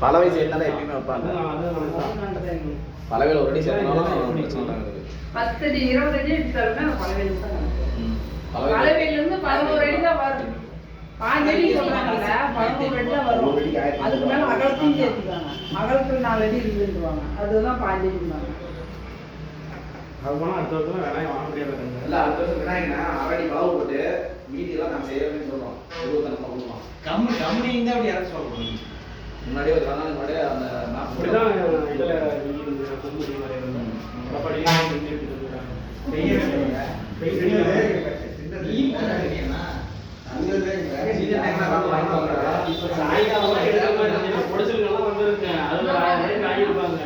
பலவை சேர்ந்தாலும் எப்பயுமே வைப்பாங்க. பலவையில் ஒரு அடி சேர்த்தாலும் பிரச்சனை 10 அடி 20 அடி எடுத்தாலுமே பலவையில் தான். பலவையிலிருந்து 11 அடி தான் வரும். 5 அடி சொல்றாங்கல்ல, 11 அடி தான் வரும். அதுக்கு மேல அகலத்தையும் சேர்த்துக்காங்க. அகலத்தில் 4 அடி இருக்குதுன்னுவாங்க. அதுதான் 5 அடிக்குவாங்க. அது போனால் அடுத்த வருஷம் விநாயகம் வாங்க முடியாது. இல்லை, அடுத்த வருஷம் விநாயகனா அடி பலவு போட்டு மீதியெல்லாம் நான் செய்யணும்னு சொல்கிறோம். உருவத்தனமாக கொடுக்கலாம். கம்மி இருந்தால் அப்படி இறச்சி பார்க்கணும். முன்னாடியே ஒரு கண்ணாடி முன்னாடியே அந்த அப்படிதான் இதில் கொம்பு பொடிச்சலுங்கெல்லாம் வந்துருங்க. அதில் ஆகிருப்பாங்க.